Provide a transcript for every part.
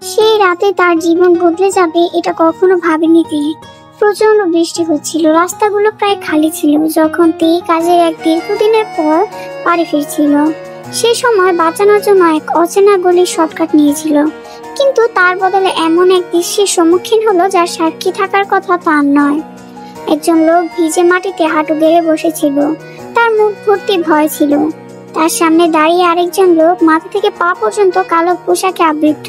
সেই রাতে তার জীবন বদলে যাবে এটা কখনো ভাবেনি তে। প্রচন্ড বৃষ্টি হচ্ছিল, রাস্তাগুলো প্রায় খালি ছিল যখন তে কাজের এক দীর্ঘদিনের পর বাড়ি ফিরছিল। সে সময় বাঁচানোর জন্য এক অচেনা গলির শর্টকাট নিয়েছিল, কিন্তু তার বদলে এমন এক দৃশ্যের সম্মুখীন হলো যার সাক্ষী থাকার কথা তার নয়। একজন লোক ভিজে মাটিতে হাঁটু গেড়ে বসেছিল, তার মুখ ভর্তি ভয় ছিল। তার সামনে দাঁড়িয়ে আরেকজন লোক, মাথা থেকে পা পর্যন্ত কালো পোশাকে আবৃত,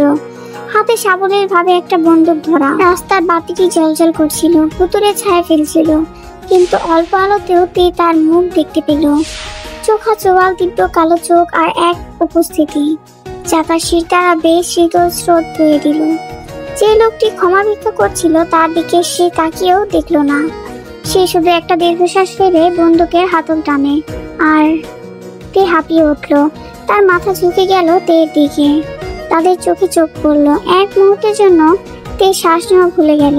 হাতে সাবলীল ভাবে একটা বন্দুক ধরা। রাস্তার বাতিটি জ্বলজ্বল করছিল, ভুতুড়ে ছায়া ফেলছিল, কিন্তু অল্প আলোতেও তে তার মুখ দেখতে পেল। চোখা চোয়াল, তীব্র কালো চোখ আর এক উপস্থিতি চাকার শিরদাঁড়া বেশ শীতল স্রোত বয়ে দিল। যে লোকটি ক্ষমা ভিক্ষা করছিল তার দিকে সে তাকিয়েও দেখলো না। সে শুধু একটা দীর্ঘশ্বাস ফেলে বন্দুকের হাতল টানে, আর তে হাঁপিয়ে উঠল। তার মাথা ঝুঁকে গেল তের দিকে। তাদের চোখে চোখ পড়লো। এক মুহূর্তের জন্য তে শ্বাস নেওয়া ভুলে গেল।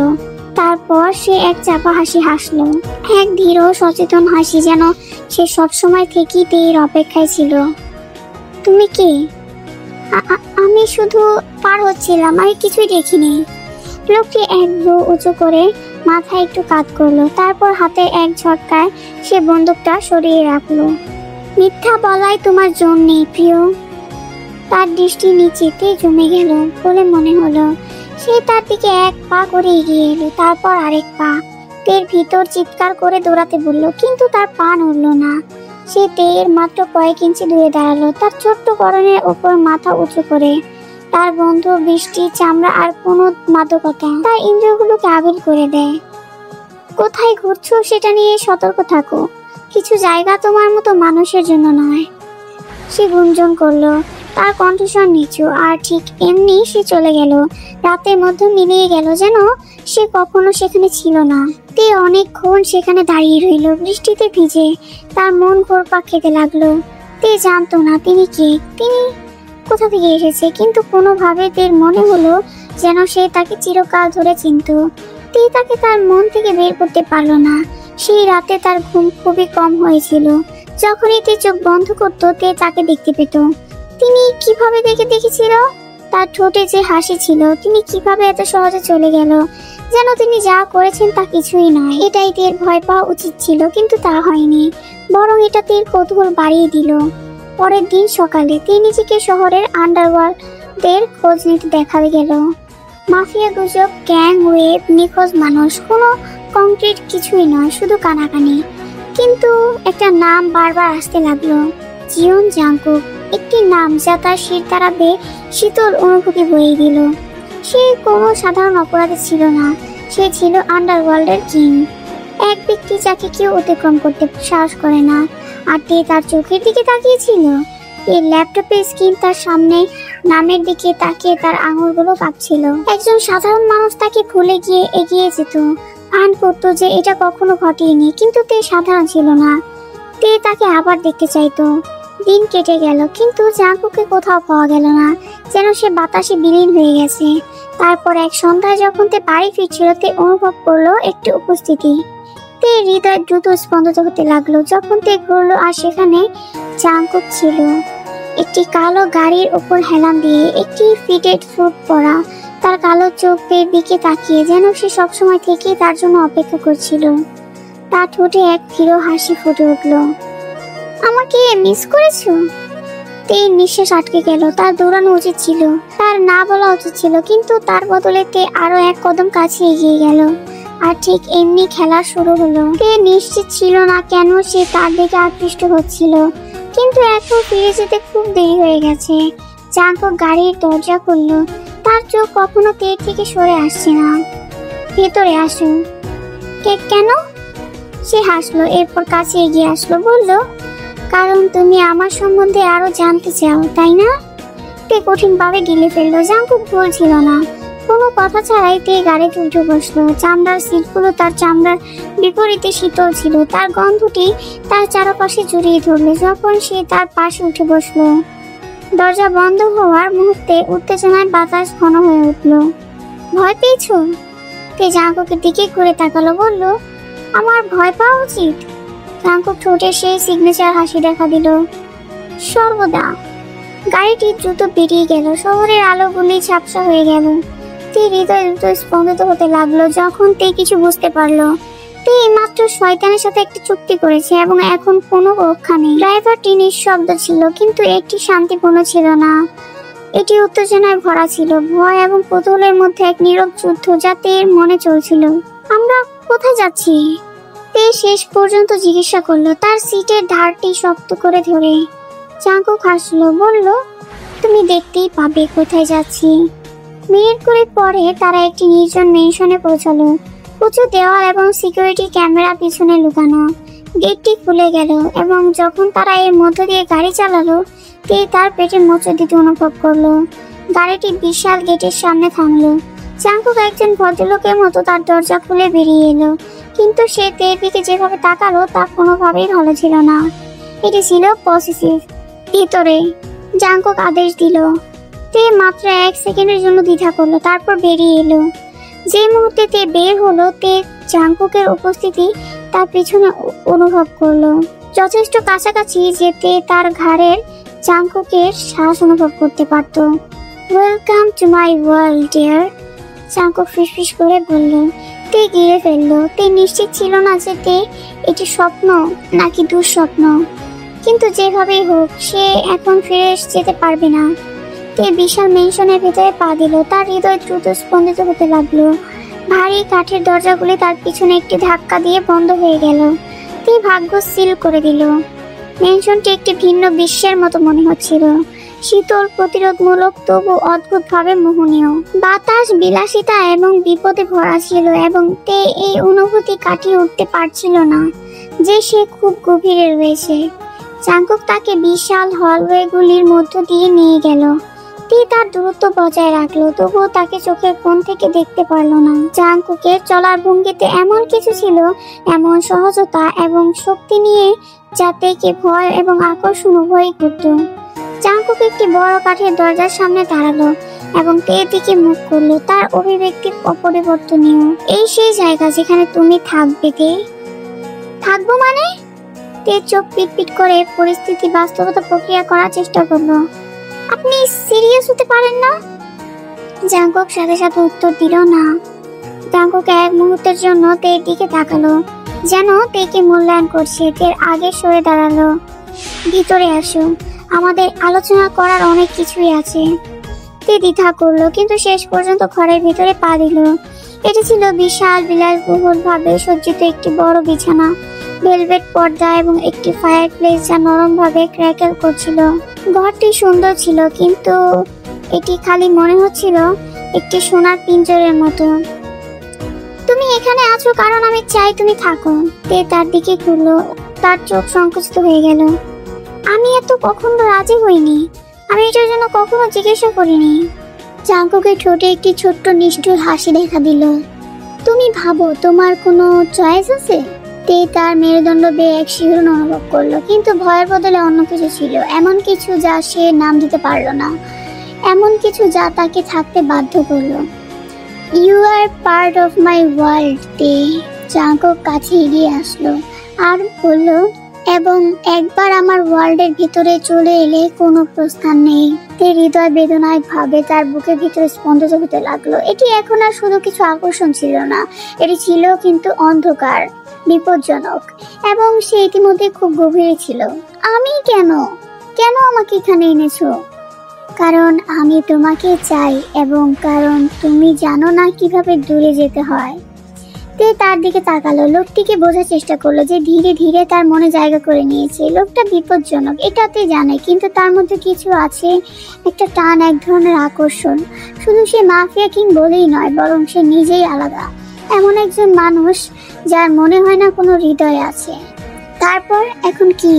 তারপর সে এক চাপা হাসি হাসলো, এক ধীর ও সচেতন হাসি, যেন সে সবসময় থেকেই তের অপেক্ষায় ছিল। তুমি কে? আমি শুধু পার হচ্ছিলাম, আমি কিছুই দেখিনি। লোকটি এক ভ্রু উঁচু করে মাথায় একটু কাত করলো, তারপর হাতে এক ঝটকায় সে বন্দুকটা সরিয়ে রাখলো। মিথ্যা বলায় তোমার জোর নেই প্রিয়। তার দৃষ্টি নিচেতে জমে গেল বলে মনে হলো। সে তার দিকে এক পা করে এগিয়ে এলো, তারপর আরেক পা। তের ভিতর চিৎকার করে দৌড়াতে বলল, কিন্তু তার পা নড়ল না। সে তের মাত্র কয়েক ইঞ্চি দূরে দাঁড়ালো, তার ছোট্ট গড়নের ওপর মাথা উঁচু করে। তার বন্ধ বৃষ্টি, চামড়া আর কোনো মাদকতা তার ইন্দ্রিয়গুলোকে আবিল করে দেয়। কোথায় ঘুরছো সেটা নিয়ে সতর্ক থাকো, কিছু জায়গা তোমার মতো মানুষের জন্য নয়। সে গুঞ্জন করলো, তার কণ্ঠস্বর নিচু, আর ঠিক এমনি সে চলে গেল। রাতের মধ্যে মিলিয়ে গেল, যেন সে কখনো সেখানে ছিল না। তে অনেকক্ষণ সেখানে দাঁড়িয়ে রইল, বৃষ্টিতে ভিজে। তার মন ঘোরপাক খেতে লাগলো। তে জানতো না তিনি কে, তিনি কোথা থেকে এসেছে, কিন্তু কোনোভাবে তের মনে হলো যেন সে তাকে চিরকাল ধরে চিনত। তে তাকে তার মন থেকে বের করতে পারলো না। সেই রাতে তার ঘুম খুবই কম হয়েছিল। যখনই তে চোখ বন্ধ করতো, তে তাকে দেখতে পেত। তিনি কিভাবে দেখেছিল? তার ঠোঁটে যে হাসি ছিল, তিনি কিভাবে এত সহজে চলে গেল, যেন তিনি যা করেছেন তা কিছুই নয়। এটাই তের ভয় পাওয়া উচিত ছিল, কিন্তু তা হয়নি, বরং এটা তের কৌতূহল বাড়িয়ে দিল। পরের দিন সকালে তে নিজেকে শহরের আন্ডারওয়ার্ল্ডের খোঁজ নিতে দেখা গেল। মাফিয়া, গুজব, গ্যাং ওয়েব, নিখোঁজ মানুষ, কোনো কংক্রিট কিছুই নয়, শুধু কানাকানি। কিন্তু একটা নাম বারবার আসতে লাগলো, জিওন জাংকুক। একটি নাম যা তার শিরদাঁড়া বেয়ে শীতল অনুভূতি বয়ে দিল। সে কোনো সাধারণ অপরাধী ছিল না, সে ছিল আন্ডারওয়ার্ল্ডের কিং, এক ব্যক্তি যাকে কেউ অতিক্রম করতে সাহস করে না। আর তে তার চোখের দিকে তাকিয়েছিল। এই ল্যাপটপের স্ক্রিন তার সামনে, নামের দিকে তাকিয়ে তার আঙুলগুলো কাঁপছিল। একজন সাধারণ মানুষ তাকে ভুলে গিয়ে এগিয়ে যেত, ভান করতো যে এটা কখনো ঘটেনি, কিন্তু তে সাধারণ ছিল না। তে তাকে আবার দেখতে চাইতো। দিন কেটে গেল, কিন্তু জাংকুককে কোথাও পাওয়া গেল না, যেন সে বাতাসে বিলীন হয়ে গেছে। তারপর এক সন্ধ্যায় যখন তে বাড়ি ফিরছিল, তে অনুভব করলো একটি উপস্থিতি। তে হৃদয় দ্রুত স্পন্দিত হতে লাগলো। যখন তে ঘুরলো, আর সেখানে জাংকুক ছিল, একটি কালো গাড়ির উপর হেলান দিয়ে, একটি ফিটেড স্যুট পরা, তার কালো চোখের দিকে তাকিয়ে, যেন সে সবসময় থেকেই তার জন্য অপেক্ষা করছিল। তার ঠোঁটে এক ফিরো হাসি ফুটে উঠল। আমাকে মিস করেছো? তে নিঃশ্বাস আটকে গেল। তার দৌড়ানো উচিত ছিল, তার না বলা উচিত ছিল, কিন্তু তার বদলে তে আরো এক কদম কাছে এগিয়ে গেল। আর ঠিক এমনি খেলা শুরু হলো। তে নিশ্চিত ছিল না কেন সে তার দিকে আকৃষ্ট হচ্ছিল, কিন্তু এখন ফিরে যেতে খুব দেরি হয়ে গেছে। জাংকুক গাড়ির দরজা খুললো। তার চোখ কখনো তে থেকে সরে আসছে না। ভেতরে আসো। কেন? সে হাসলো, এরপর কাছে এগিয়ে আসলো, বলল, কারণ তুমি আমার সম্বন্ধে আরো জানতে চাও, তাই না? তে কঠিনভাবে গিলে ফেললো। জাংকুক বলছিল না, কোনো কথা ছাড়াই তে গাড়িতে উঠে বসলো। চামড়ার সিটগুলো তার চামড়ার বিপরীতে শীতল ছিল, তার গন্ধটি তার চারপাশে জড়িয়ে ধরলো। যখন সে তার পাশে উঠে বসলো, দরজা বন্ধ হওয়ার মুহূর্তে উত্তেজনায় বাতাস ঘন হয়ে উঠলো। ভয় পেয়েছো? তে জাংকুকের দিকে ঘুরে তাকালো, বলল, আমার ভয় পাওয়া উচিত? জাংকুক ঠোঁটে সেই সিগনেচার হাসি দেখা দিল। সর্বদা। গাড়িটি দ্রুত বেরিয়ে গেল। শহরের আলোগুলি ঝাপসা হয়ে গেল। তে হৃদয় দ্রুত স্পন্দিত হতে লাগলো যখন তে কিছু বুঝতে পারলো। তে মাত্র শয়তানের সাথে একটি চুক্তি করেছে এবং এখন কোনো রক্ষা নেই। ড্রাইভারটি নিঃশব্দ ছিল, কিন্তু একটি শান্তিপূর্ণ ছিল না। এটি উত্তেজনায় ভরা ছিল, ভয় এবং কৌতূহলের মধ্যে এক নীরব যুদ্ধ যা তের মনে চলছিল। আমরা কোথায় যাচ্ছি? তে শেষ পর্যন্ত জিজ্ঞাসা করলো, তার সিটের ধারটি শক্ত করে ধরে। জাঙ্কুক হাসলো, বলল, তুমি দেখতেই পাবে কোথায় যাচ্ছি। মিনিট করে পরে তারা একটি নির্জন মেনশনে পৌঁছালো। উঁচু দেওয়াল এবং সিকিউরিটি ক্যামেরা পিছনে লুকানো। গেটটি খুলে গেল এবং যখন তারা এর মধ্য দিয়ে গাড়ি চালালো, তে তার পেটে মোচড় দিতে অনুভব করলো। গাড়িটি বিশাল গেটের সামনে থামলো। জাঙ্কুক একজন ভদ্রলোকের মতো তার দরজা খুলে বেরিয়ে এলো, কিন্তু সে তের দিকে যেভাবে তাকালো তা কোনোভাবেই ভালো ছিল না। এটি ছিল পসেসিভ। ভিতরে, জাঙ্কুক আদেশ দিল। তে মাত্র 1 সেকেন্ডের জন্য দ্বিধা করলো, তারপর বেরিয়ে এলো। যে মুহূর্তে তে বের হলো, তে জাঙ্কুকের উপস্থিতি তার পিছনে অনুভব করলো, যথেষ্ট কাছাকাছি যেতে তার ঘাড়ের জাঙ্কুকের শ্বাস অনুভব করতে পারত। Welcome to my world dear, Jungkook ফিসফিস করে বলল। তে গিরে ফেললো। তে নিশ্চিত ছিল না যে তে এটি স্বপ্ন নাকি দুঃস্বপ্ন, কিন্তু যেভাবেই হোক সে এখন ফিরে যেতে পারবে না। তে বিশাল মেনশনের ভেতরে পা দিল। তার হৃদয় দ্রুত স্পন্দিত হতে লাগলো। ভারী কাঠের দরজাগুলি তার পিছনে একটি ধাক্কা দিয়ে বন্ধ হয়ে গেল। তে ভাগ্য সিল করে দিল। মেনশনটি একটি ভিন্ন বিশ্বের মতো মনে হচ্ছিল, শীতল, প্রতিরোধমূলক, তবু অদ্ভুতভাবে মোহনীয়। বাতাস বিলাসিতা এবং বিপদে ভরা ছিল এবং তে এই অনুভূতি কাটিয়ে উঠতে পারছিল না যে সে খুব গভীরে রয়েছে। জাঙ্কুক তাকে বিশাল হলওয়েগুলির মধ্য দিয়ে নিয়ে গেল। তে তার দূরত্ব বজায় রাখলো, তবুও তাকে চোখের কোণ থেকে দেখতে পারল না। জাঙ্কুকের চলার ভঙ্গিতে এমন কিছু ছিল, এমন সহজতা এবং শক্তি নিয়ে, যা তেকে ভয় এবং আকর্ষণ উভয়ই করত। জাঙ্কুক একটি বড় কাঠের দরজার সামনে দাঁড়ালো এবং তের দিকে মুখ করলো, তার অভিব্যক্তি অপরিবর্তনীয়। এই সেই জায়গা যেখানে তুমি থাকবে। তে থাকবো মানে? তে চোখ পিটপিট করে পরিস্থিতি বাস্তবতা প্রক্রিয়া করার চেষ্টা করলো। আপনি সিরিয়াস হতে পারেন না? জাঙ্কুক সাথে সাথে উত্তর দিল না। জাঙ্কুক এক মুহূর্তের জন্য তের দিকে তাকালো, যেন তেকে মূল্যায়ন করছে। তের আগে সরে দাঁড়ালো। ভিতরে আসো, আমাদের আলোচনা করার অনেক কিছুই আছে। তে দ্বিধা করলো, কিন্তু শেষ পর্যন্ত ঘরের ভিতরে পা দিল। এটি ছিল বিশাল, বিলাসবহুল ভাবে সজ্জিত একটি বড় বিছানা, ভেলভেট পর্দা এবং একটি ফায়ার প্লেস যা নরম ভাবে ক্র্যাকেল করছিল। ঘরটি সুন্দর ছিল, কিন্তু এটি খালি মনে হচ্ছিল একটি সোনার পিঞ্জরের মতো। তুমি এখানে আছো কারণ আমি চাই তুমি থাকো। তে তার দিকে ঘুরলো, তার চোখ সংকুচিত হয়ে গেল। আমি এত কখনো রাজি হইনি, আমি এটার জন্য কখনো জিজ্ঞাসা করিনি। জাঙ্কুকের ঠোঁটে একটি ছোট্ট নিষ্ঠুর হাসি দেখা দিল। তুমি ভাবো তোমার কোনো চয়েস আছে? তে তার মেরুদণ্ড বেয়ে এক শিহরণ অনুভব করলো, কিন্তু ভয়ের বদলে অন্য কিছু ছিল, এমন কিছু যা সে নাম দিতে পারলো না, এমন কিছু যা তাকে থাকতে বাধ্য করলো। You are part of my world. তে জাঙ্কুক কাছে এগিয়ে আসলো আর বলল, এবং একবার আমার ওয়ার্ল্ডের ভিতরে চলে এলে কোনো প্রস্থান নেই। তে হৃদয় বেদনায় ভাবে তার বুকের ভিতরে স্পন্দিত হতে লাগলো। এটি এখন আর শুধু কিছু আকর্ষণ ছিল না, এটি ছিল কিন্তু অন্ধকার, বিপজ্জনক, এবং সে ইতিমধ্যে খুব গভীরে ছিল। আমি কেন আমাকে এখানে এনেছো? কারণ আমি তোমাকে চাই এবং কারণ তুমি জানো না কিভাবে দূরে যেতে হয়। তে তার দিকে তাকালো, লোকটিকে বোঝার চেষ্টা করলো যে ধীরে ধীরে তার মনে জায়গা করে নিয়েছে। লোকটা বিপজ্জনক, এটাতে জানে, কিন্তু তার মধ্যে কিছু আছে, একটা টান, এক ধরনের আকর্ষণ। শুধু সে মাফিয়া কিং বলেই নয়, বরং সে নিজেই আলাদা, এমন একজন মানুষ যার মনে হয় না কোনো হৃদয় আছে। তারপর এখন কি?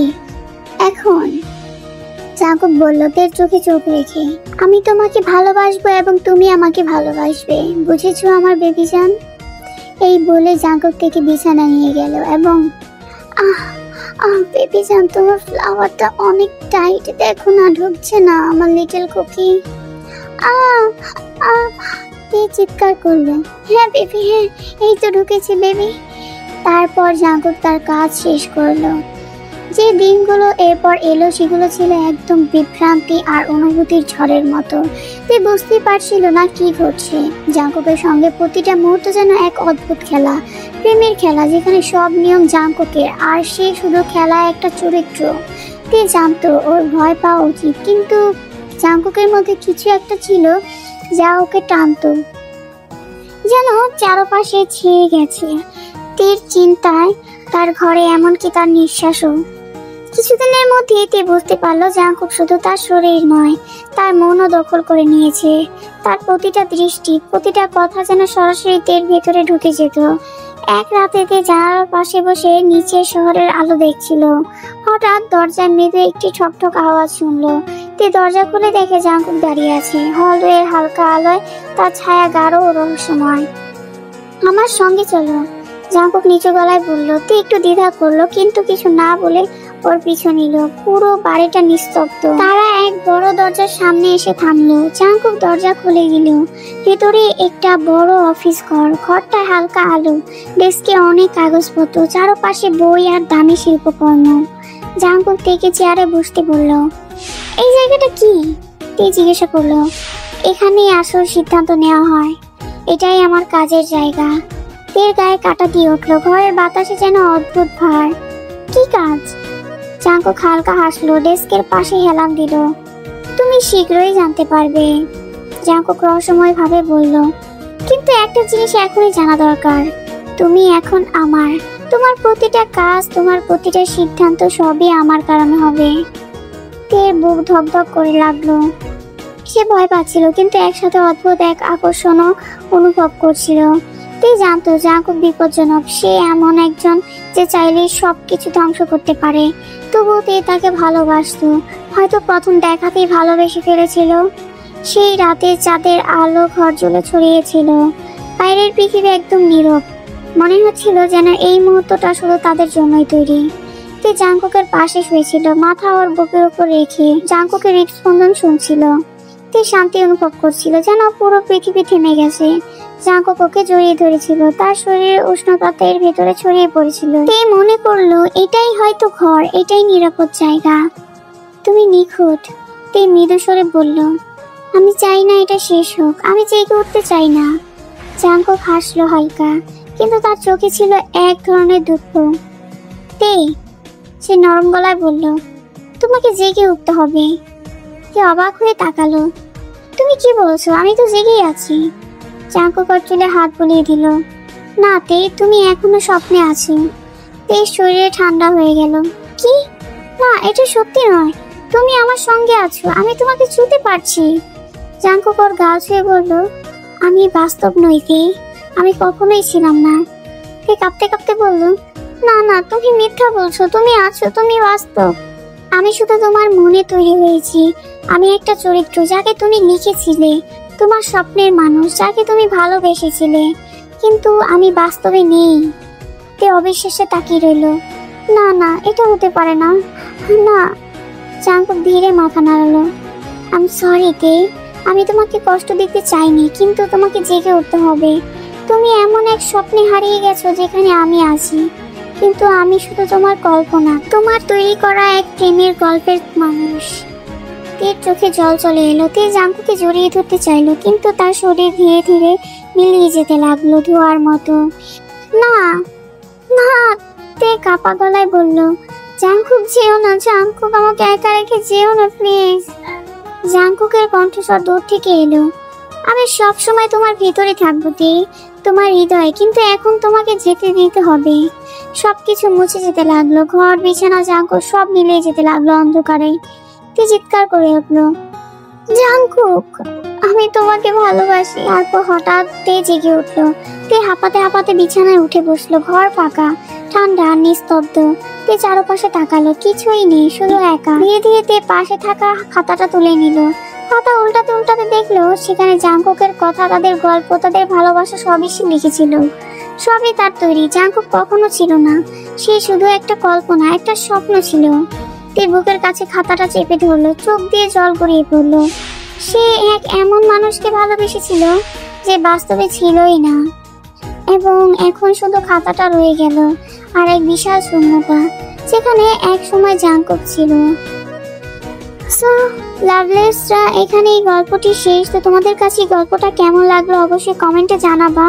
এখন জাঙ্কুক বলল, তের চোখে চোখ রেখে, আমি তোমাকে ভালোবাসবো এবং তুমি আমাকে ভালোবাসবে, বুঝেছো আমার বেবি জান? এই বলে জাঙ্কুক থেকে বিছানা নিয়ে গেল এবং বেবি জান, তোমার ফ্লাওয়ারটা অনেক টাইট, দেখো না ঢুকছে না আমার লিটল কুকি। চিৎকার করলো। হ্যাঁ বেবি, হ্যাঁ এই তো ঢুকেছে বেবি। তারপর জাঙ্কুক তার কাজ শেষ করলো। যে দিনগুলো এরপর এলো সেগুলো ছিল একদম বিভ্রান্তি আর অনুভূতির ঝড়ের মতো। সে বুঝতেই পারছিল না কি ঘটছে। জাঙ্কুকের সঙ্গে প্রতিটা মুহূর্ত যেন এক অদ্ভুত খেলা, প্রেমের খেলা, যেখানে সব নিয়ম জাঙ্কুকের আর সে শুধু খেলা একটা চরিত্র। তে জানতো ওর ভয় পাওয়া উচিত, কিন্তু জাঙ্কুকের মধ্যে কিছু একটা ছিল যা ওকে টানতো, যেন চারপাশে ছেয়ে গেছে। তীর চিন্তায় তার ঘরে, এমনকি তার নিঃশ্বাসও। কিছুদিনের মধ্যেই তে বুঝতে পারলো জাঙ্কুক শুধু তার শরীর নয়, তার মনও দখল করে নিয়েছে। তার প্রতিটা দৃষ্টি, প্রতিটা কথা যেন সরাসরি তের ভেতরে ঢুকে যেত। এক রাতে তে জানালার পাশে বসে নিচের শহরের আলো দেখছিল। হঠাৎ দরজায় মৃদু একটি ঠকঠক আওয়াজ শুনলো। তে দরজা খুলে দেখে জাঙ্কুক দাঁড়িয়ে আছে। হলের হালকা আলোয় তার ছায়া গাঢ় ও রহস্যময়। আমার সঙ্গে চলো, জাঙ্কুক নিচু গলায় বলল। তে একটু দ্বিধা করলো, কিন্তু কিছু না বলে ওর পিছু নিল। পুরো বাড়িটা নিস্তব্ধ। তারা এক বড় দরজার সামনে এসে থামলো। জাঙ্কুক দরজা খুলে দিল। ভেতরে একটা বড় অফিস ঘর। ঘরটা হালকা আলো, ডেস্কে অনেক কাগজপত্র, চারপাশে বই আর দামি শিল্পকর্ম। জাঙ্কুক থেকে চেয়ারে বসতে বলল। এই জায়গাটা কি? তে জিজ্ঞাসা করলো। এখানেই আসল সিদ্ধান্ত নেওয়া হয়, এটাই আমার কাজের জায়গা। তের গায়ে কাটা দিয়ে উঠলো। ঘরের বাতাসে যেন অদ্ভুত ভার। কি কাজ? জাঙ্কুক হালকা হাসলো, ডেস্কের পাশে হেলান দিল। তুমি শীঘ্রই জানতে পারবে, জাঙ্কুক রহস্যময় ভাবে বলল। কিন্তু একটা জিনিস এখনই জানা দরকার, তুমি এখন আমার। তোমার প্রতিটা কাজ, তোমার প্রতিটা সিদ্ধান্ত সবই আমার কারণে হবে। তের বুক ধকধক করে লাগলো। সে ভয় পাচ্ছিল, কিন্তু একসাথে অদ্ভুত এক আকর্ষণও অনুভব করছিল। তে জানতো জাঙ্কুক বিপজ্জনক। সে এমন একজন যে চাইলে সবকিছু ধ্বংস করতে পারে। তবুও তে তাকে ভালোবাসতো, হয়তো প্রথম দেখাতেই ভালোবেসে ফেলেছিল। সেই রাতে চাঁদের আলো ঘর জুড়ে ছড়িয়েছিল। বাইরের পৃথিবী একদম নীরব। মনে হচ্ছিল যেন এই মুহূর্তটা শুধু তাদের জন্যই তৈরি। তে জাঙ্কুকের পাশে শুয়েছিল, মাথা ওর বুকের উপর রেখে জাঙ্কুকের হৃদস্পন্দন শুনছিল। তে শান্তি অনুভব করছিল, যেন পুরো পৃথিবী থেমে গেছে। জাঙ্কুক ওকে জড়িয়ে ধরেছিল, তার শরীরের উষ্ণতা এর ভেতরে ছড়িয়ে পড়েছিল। তে মনে করলো এটাই হয়তো ঘর, এটাই নিরাপদ জায়গা। তুমি নিখুঁত, তে মৃদু স্বরে বলল। আমি চাই না এটা শেষ হোক, আমি জেগে উঠতে চাই না। জাঙ্কুক হাসলো হালকা, কিন্তু তার চোখে ছিল এক ধরনের দুঃখ। তে, সে নরম গলায় বলল, তোমাকে জেগে উঠতে হবে। তে অবাক হয়ে তাকালো। তুমি কি বলছো? আমি তো জেগেই আছি। জাঙ্কুক ওর চুলে হাত বুলিয়ে দিল। না তে, তুমি এখনো স্বপ্নে আছো। তে শরীরে ঠান্ডা হয়ে গেল। কি? না, এটা সত্যি নয়। তুমি আমার সঙ্গে আছো, আমি তোমাকে ছুঁতে পারছি। জাঙ্কুক ওর গা ছুঁয়ে বলল, আমি বাস্তব নই তে, আমি কখনোই ছিলাম না। তে কাঁপতে কাঁপতে বলল, না না, তুমি মিথ্যা বলছো, তুমি আছো, তুমি বাস্তব। আমি শুধু তোমার মনে তৈরি হয়েছি। আমি একটা চরিত্র যাকে তুমি লিখেছিলে, তোমার স্বপ্নের মানুষ যাকে তুমি ভালোবেসেছিলে, কিন্তু আমি বাস্তবে নেই। তে অবিশ্বাসে তাকিয়ে রইল। না না, এটা হতে পারে না, না। জাঙ্কুক ধীরে মাথা নাড়ালো। আই এম সরি তে, আমি তোমাকে কষ্ট দিতে চাইনি, কিন্তু তোমাকে জেগে উঠতে হবে। তুমি এমন এক স্বপ্নে হারিয়ে গেছো যেখানে আমি আছি, কিন্তু আমি শুধু তোমার কল্পনা, তোমার তৈরি করা এক প্রেমের গল্পের মানুষ। তের চোখে জল চলে এলো। তে জাঙ্কুকে জড়িয়ে ধরতে চাইলো, কিন্তু তার শরীর ধীরে ধীরে মিলিয়ে যেতে লাগলো ধোঁয়ার মতো। না না, তে কাঁপা গলায় বলল। জাঙ্কুক যেও না, জাঙ্কুক, আমাকে একা রেখে যেও না প্লিজ। জাঙ্কুকের কণ্ঠস্বর দূর থেকে এলো। আমি সব সময় তোমার ভিতরে থাকবো তে, তোমার হৃদয়ে, কিন্তু এখন তোমাকে যেতে দিতে হবে। সবকিছু মুছে যেতে লাগলো, ঘর, বিছানা, জাঙ্কুক সব মিলিয়ে যেতে লাগলো অন্ধকারে। তে চিৎকার করে উঠলো, জাঙ্কুক, আমি তোমাকে ভালোবাসি। তারপর হঠাৎ তে জেগে উঠলো। তে হাঁপাতে হাঁপাতে বিছানায় উঠে বসলো। ঘর ফাঁকা, ঠান্ডা, নিস্তব্ধ। তে চারপাশে তাকালো, কিছুই নেই, শুধু একা। ধীরে ধীরে তে পাশে থাকা খাতাটা তুলে নিল। খাতা উল্টাতে উল্টাতে দেখলো সেখানে জাঙ্কুকের কথা, তাদের গল্প, তাদের ভালোবাসা সবই সে লিখেছিল। সবই তার তৈরি। জাঙ্কুক কখনো ছিল না, সে শুধু একটা কল্পনা, একটা স্বপ্ন ছিল। তে বুকের কাছে খাতাটা চেপে ধরলো, চোখ দিয়ে জল গড়িয়ে পড়লো। সে এক এমন মানুষকে ভালোবেসেছিল যে বাস্তবে ছিলই না। এবং এখন শুধু খাতাটা রয়ে গেল আর এক বিশাল শূন্যতা যেখানে এক সময় জাঙ্কুক ছিল। সো লাভলেসরা এখানে এই গল্পটি শেষ। তো তোমাদের কাছে গল্পটা কেমন লাগলো অবশ্যই কমেন্টে জানাবা,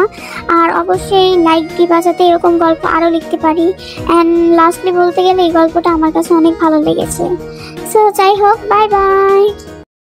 আর অবশ্যই লাইক দিবা যাতে এরকম গল্প আরও লিখতে পারি। অ্যান্ড লাস্টলি বলতে গেলে এই গল্পটা আমার কাছে অনেক ভালো লেগেছে। সো যাই হোক, বাই বাই।